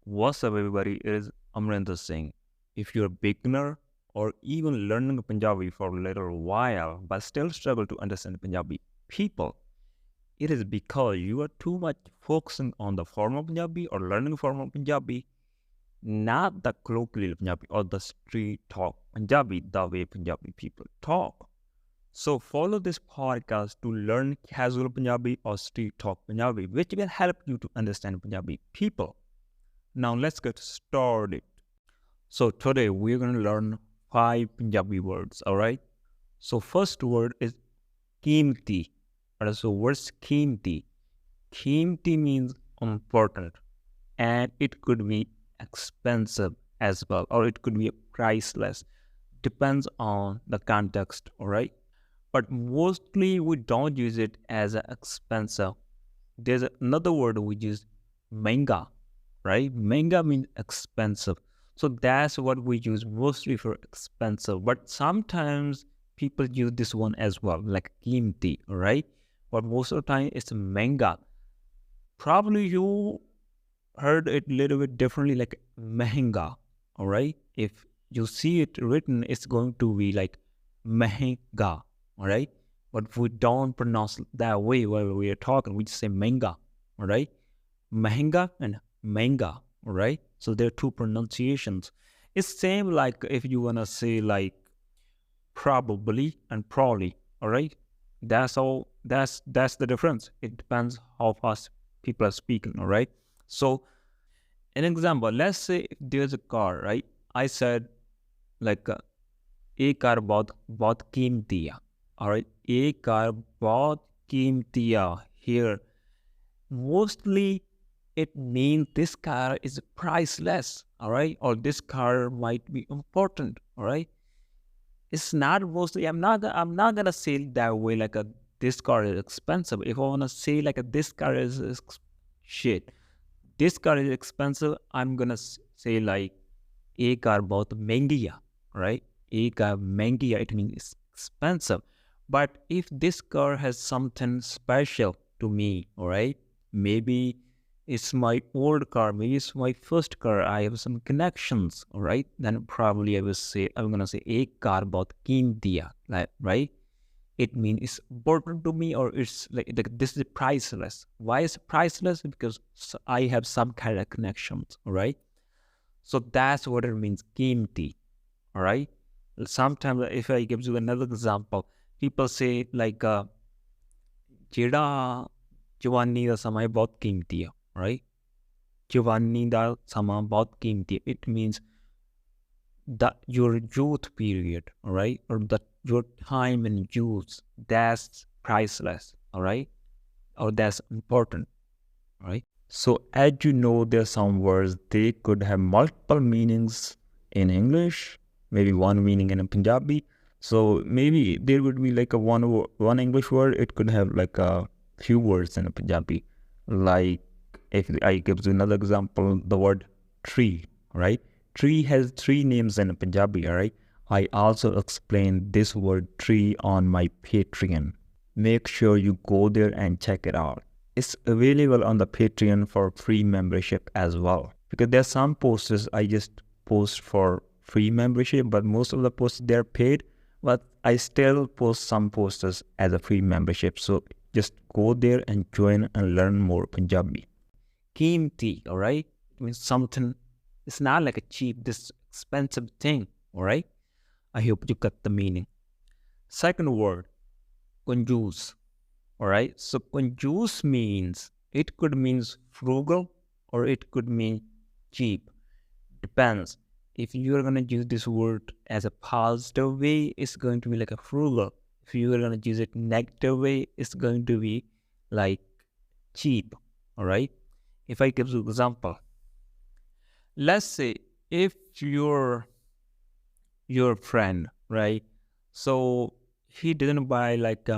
What's up, everybody? It is Amrinder Singh. If you're a beginner or even learning Punjabi for a little while but still struggle to understand Punjabi people, it is because you are too much focusing on the formal Punjabi or learning formal Punjabi, not the colloquial Punjabi or the street talk Punjabi, the way Punjabi people talk. So follow this podcast to learn casual Punjabi or street talk Punjabi, which will help you to understand Punjabi people. Now let's get started. So today we're going to learn 5 Punjabi words, all right? So first word is Keemti. Alright, so what's Keemti? Keemti means important and it could be expensive as well, or it could be priceless. Depends on the context, all right? But mostly we don't use it as expensive. There's another word which is manga, right? Manga means expensive. So that's what we use mostly for expensive. But sometimes people use this one as well, like Keemti, all right? But most of the time it's manga. Probably you heard it a little bit differently, like mehenga, all right? If you see it written, it's going to be like mehenga, all right? But we don't pronounce that way while we are talking. We just say manga, all right? Mehenga and manga, all right? So there are two pronunciations. It's same like if you want to say like probably and probably, all right? That's all. That's the difference. It depends how fast people are speaking, all right? So an example, let's say if there's a car, right? I said like a car बहुत कीमती है, all right? A car बहुत कीमती है. Here, mostly it means this car is priceless, all right? Or this car might be important, all right? It's not mostly. I'm not gonna say it that way. Like this car is expensive. If I wanna say like this car is shit, this car is expensive, I'm gonna say like a car बहुत महंगी है, right? A car महंगी है, it means it's expensive. But if this car has something special to me, all right? Maybe it's my old car, maybe it's my first car, I have some connections, all right? Then probably I'm gonna say a car बहुत कीमती है, like, right? It means it's important to me, or it's like this is priceless. Why is it priceless? Because I have some kind of connections, all right? So that's what it means, कीमती, all right? Sometimes if I give you another example, people say like ਜਿਹੜਾ ਜਵਾਨੀ ਦਾ ਸਮਾਂ ਬਹੁਤ ਕੀਮਤੀ ਹੈ, right? ਜਵਾਨੀ ਦਾ ਸਮਾਂ ਬਹੁਤ ਕੀਮਤੀ ਹੈ. It means that your youth period, all right? Or that your time in youth, that's priceless, all right? Or that's important, all right? So as you know, there are some words, they could have multiple meanings in English, maybe one meaning in Punjabi. So maybe there would be like a one English word, it could have like a few words in Punjabi. Like if I give you another example, the word tree, right? Tree has 3 names in Punjabi, all right? I also explained this word tree on my Patreon. Make sure you go there and check it out. It's available on the Patreon for free membership as well. Because there are some posters I just post for free membership, but most of the posts they're paid. But I still post some posters as a free membership. So just go there and join and learn more Punjabi. Keemti, all right? It means something. It's not like a cheap, this expensive thing, all right? I hope you got the meaning. Second word, conjuice, all right? So conjuice means, it could mean frugal or it could mean cheap. Depends. If you're going to use this word as a positive way, it's going to be like a frugal. If you're going to use it negative way, it's going to be like cheap, all right? If I give you an example, let's say if your friend, right? So he didn't buy like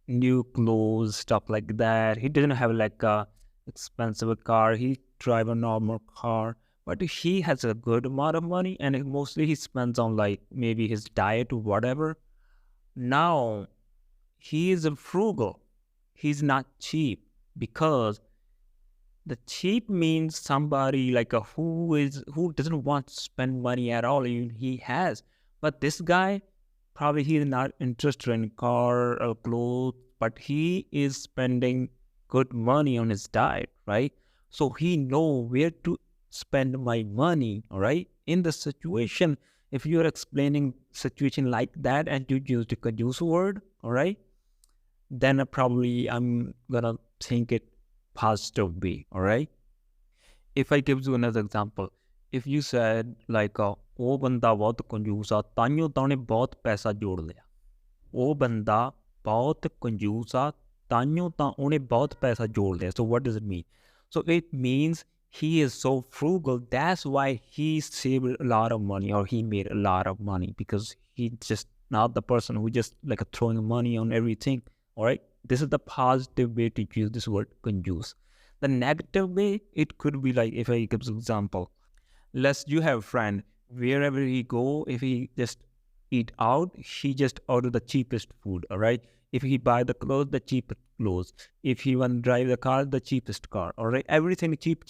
new clothes, stuff like that. He didn't have like a expensive car. He drive a normal car, but he has a good amount of money, and mostly he spends on like maybe his diet or whatever. Now he is frugal. He's not cheap because The cheap means somebody like a who doesn't want to spend money at all. Even he has, but this guy probably he is not interested in car or clothes, but he is spending good money on his diet, right? So he know where to spend my money, all right? In the situation, if you're explaining situation like that and you use the conduce word, all right, then probably I'm gonna think it positive way, all right? If I give you another example, if you said like ਉਹ ਬੰਦਾ ਬਹੁਤ ਕੰਜੂਸ ਆ ਤਾਂਹੀਓ ਤਾਂ ਉਹਨੇ ਬਹੁਤ ਪੈਸਾ ਜੋੜ ਲਿਆ ਉਹ ਬੰਦਾ ਬਹੁਤ ਕੰਜੂਸ ਆ ਤਾਂਹੀਓ ਤਾਂ ਉਹਨੇ ਬਹੁਤ ਪੈਸਾ ਜੋੜ ਲਿਆ so what does it mean so it means he is so frugal that's why he saved a lot of money or he made a lot of money because he just not the person who just like throwing money on everything all right this is the positive way to use this word conjuice the negative way it could be like if I give an example let's you have a friend wherever he go if he just eat out he just order the cheapest food all right if he buy the clothes the cheapest clothes if he want to drive the car the cheapest car all right everything cheap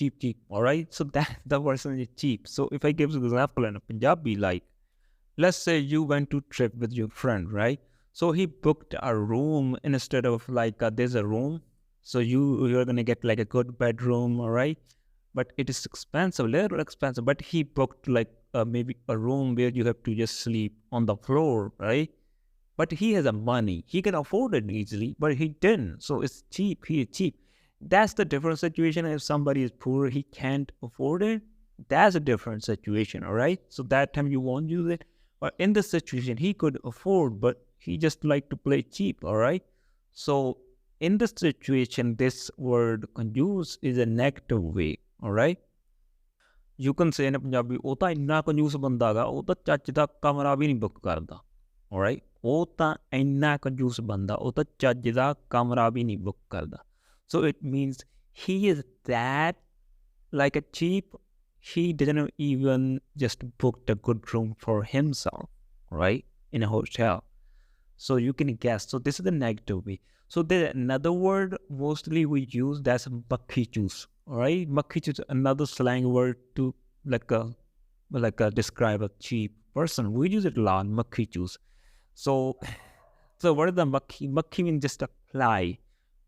all right so that the person is cheap so if I give you an example in a Punjabi like let's say you went to trip with your friend right so he booked a room instead of like there's a room so you're gonna get like a good bedroom all right but it is expensive, little expensive. But he booked like maybe a room where you have to just sleep on the floor, right? But he has a money, he can afford it easily, but he didn't. So it's cheap. He is cheap. That's the different situation. If somebody is poor, he can't afford it. That's a different situation, all right? So that time you won't use it. But in this situation, he could afford, but he just like to play cheap, all right? So in this situation, this word conduce is a negative way. All right you can say in Punjabi ਉਹ ਤਾਂ ਇੰਨਾ ਕੰਜੂਸ ਬੰਦਾ ਗਾ ਉਹ ਤਾਂ ਚੱਜ ਦਾ ਕਮਰਾ ਵੀ ਨਹੀਂ ਬੁੱਕ ਕਰਦਾ all right ਉਹ ਤਾਂ ਇੰਨਾ ਕੰਜੂਸ ਬੰਦਾ ਉਹ ਤਾਂ ਚੱਜ ਦਾ ਕਮਰਾ ਵੀ ਨਹੀਂ ਬੁੱਕ ਕਰਦਾ so it means he is that like a cheap he didn't even just booked a good room for himself right in a hotel so you can guess so this is the negative way so there's another word mostly we use that's bakhi juice all right makhi is another slang word to like a describe a cheap person we use it a lot makhi juice so so what is the makhi means just a fly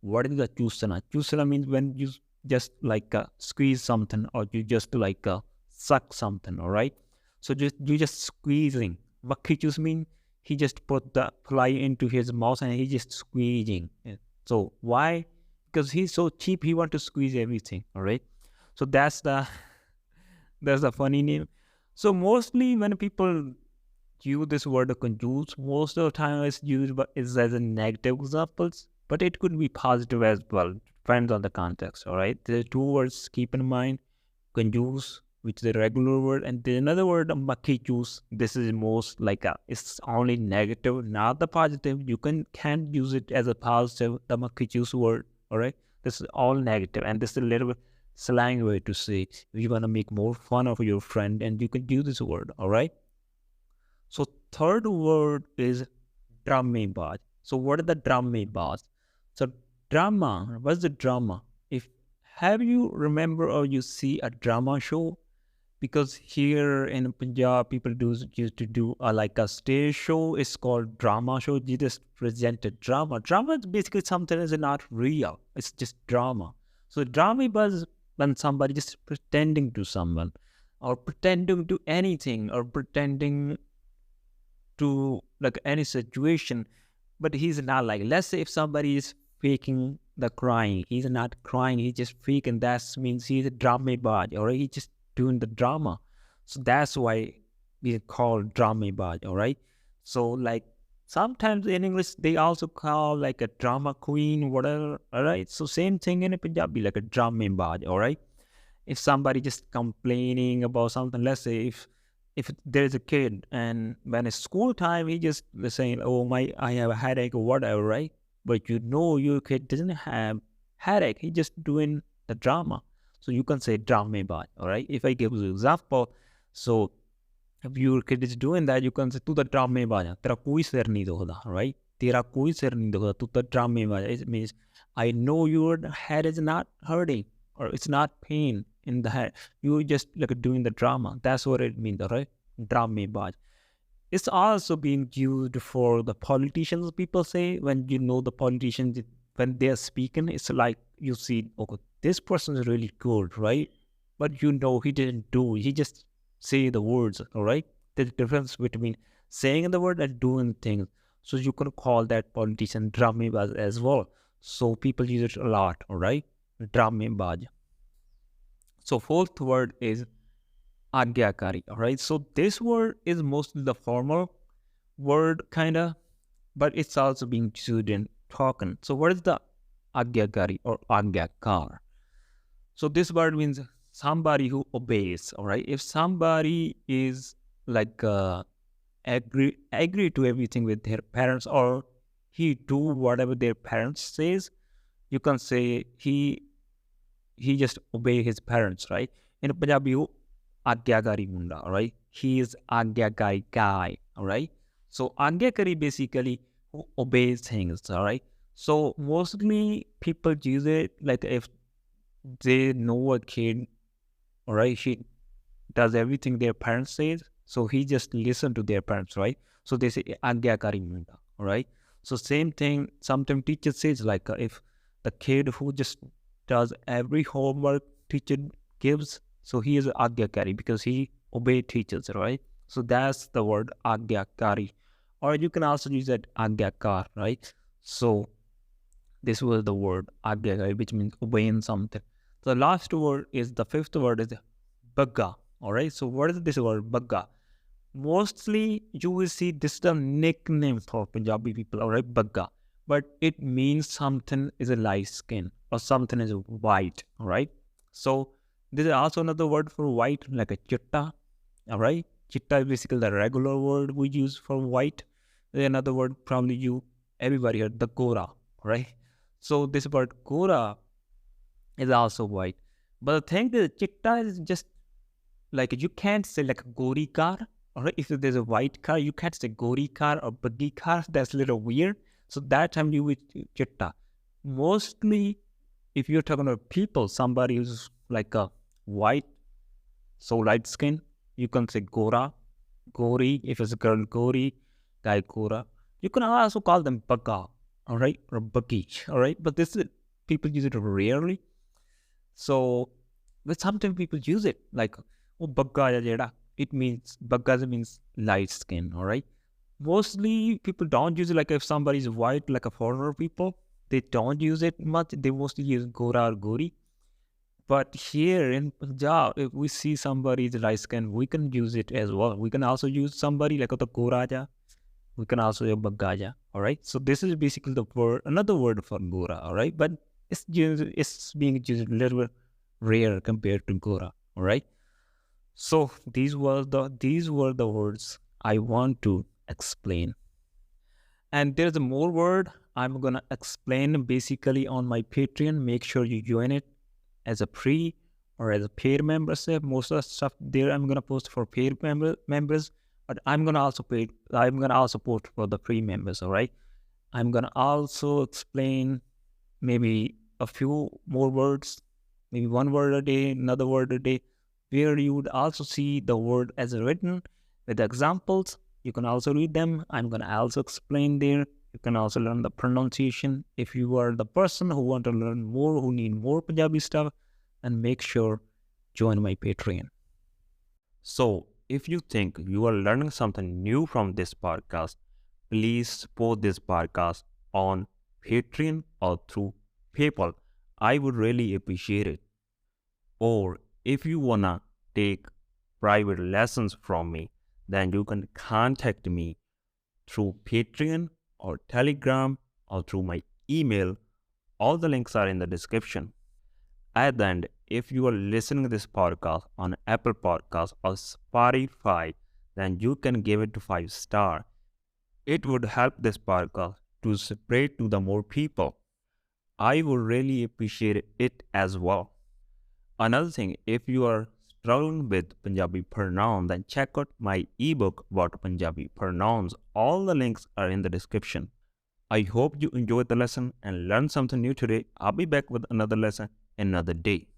what is the chusana chusana means when you just like squeeze something or you just like suck something all right so you just squeezing makhi juice means he just put the fly into his mouth and he's just squeezing so why because he's so cheap he want to squeeze everything all right so that's the funny name so mostly when people use this word conjuice most of the time it's used but it's as a negative examples but it could be positive as well depends on the context all right there are two words keep in mind conjuice which is a regular word and there's another word makhi juice this is most like it's only negative not the positive you can't use it as a positive the makhi juice word all right this is all negative and this is a little bit slang way to say if you want to make more fun of your friend and you can use this word all right so third word is dramebaz so what is the dramebaz so drama what's the drama if have you remember or you see a drama show because here in Punjab people used to do like a stage show it's called drama show you just presented drama is basically something is not real it's just drama so drama buzz when somebody just pretending to someone or pretending to anything or pretending to like any situation but he's not like let's say if somebody is faking the crying he's not crying he's just faking that means he's a dramebaz or he's just doing the drama so that's why we call dramebaz all right so like sometimes in English they also call like a drama queen whatever all right so same thing in Punjabi like a dramebaz all right if somebody just complaining about something let's say if there's a kid and when it's school time he just saying oh I have a headache or whatever right but you know your kid doesn't have headache he's just doing the drama so you can say dramebaz all right if I give you an example so if your kid is doing that you can say tu the dramebaz hai tera koi sir nahi dukhda right tera koi sir nahi dukhda tu the dramebaz it means I know your head is not hurting or it's not pain in the head. You just like doing the drama. That's what it means, right? Dramebaj. It's also being used for the politicians. People say when you know the politicians when they're speaking, it's like you see, okay, this person is really good, right? But you know he didn't do. He just say the words, all right? There's a difference between saying the word and doing things. So you can call that politician dramebaj as well. So people use it a lot, all right? Dramebaj. So fourth word is Agyakari. All right. So this word is mostly the formal word, kind of, but it's also being used in talking. So what is the Agyakari or Agyakar? So this word means somebody who obeys. All right. If somebody is like agree to everything with their parents, or he do whatever their parents says, you can say he just obey his parents, right? In Punjabi, Agyakari Munda, all right? He is Agyakari guy, all right? So Agyakari basically who obeys things, all right? So mostly people use it like if they know a kid, all right? He does everything their parents says, so he just listen to their parents, right? So they say Agyakari Munda, all right? So same thing, sometimes teacher says like if the kid who just does every homework teacher gives, so he is Agyakari because he obey teachers, right? So that's the word Agyakari. Or you can also use that Agyakar, right? So this was the word Agyakari, which means obeying something. The last word is, the fifth word is Bagga, all right? So what is this word, Bagga? Mostly you will see this is the nickname for Punjabi people, all right, Bagga. But it means something is a light skin or something is white, all right? So there is also another word for white, like a chitta, all right? Chitta is basically the regular word we use for white. There's another word probably you, everybody heard, the Gora, all right? So this word Gora is also white. But the thing is, chitta is just like you can't say like a gori car, all right? If there's a white car, you can't say gori car or buggy car. That's a little weird. So that time you would chitta. Mostly, if you're talking about people, somebody who's like a white, so light skin, you can say gora, gori. If it's a girl, gori, guy, gora. You can also call them bagga, all right, or buggy, all right. But this is people use it rarely. So, but sometimes people use it like, oh, bagga ya jeda. It means, bagga means light skin, all right? Mostly people don't use it like if somebody is white, like a foreigner people, they don't use it much. They mostly use Gora or Gori. But here in Punjab, if we see somebody is light skin, we can use it as well. We can also use somebody like the Goraja. We can also use Bagaja, all right? So this is basically the word, another word for Gora, all right? But it's being used a little bit rare compared to Gora, all right? So these were the words I want to explain. And there's a more word I'm gonna explain basically on my Patreon. Make sure you join it as a free or as a paid membership. Most of the stuff there I'm gonna post for paid members, but I'm gonna also post for the free members. All right. I'm gonna also explain maybe a few more words, maybe one word a day, another word a day, where you would also see the word as written with examples. You can also read them. I'm going to also explain there. You can also learn the pronunciation. If you are the person who want to learn more, who need more Punjabi stuff, then make sure join my Patreon. So if you think you are learning something new from this podcast, please support this podcast on Patreon or through PayPal. I would really appreciate it. Or if you wanna take private lessons from me, then you can contact me through Patreon or Telegram or through my email. All the links are in the description. At the end, if you are listening to this podcast on Apple Podcasts or Spotify, then you can give it to 5 star. It would help this podcast to spread to the more people. I would really appreciate it as well. Another thing, if you are struggling with Punjabi pronouns, then check out my ebook about Punjabi pronouns. All the links are in the description. I hope you enjoyed the lesson and learned something new today. I'll be back with another lesson another day.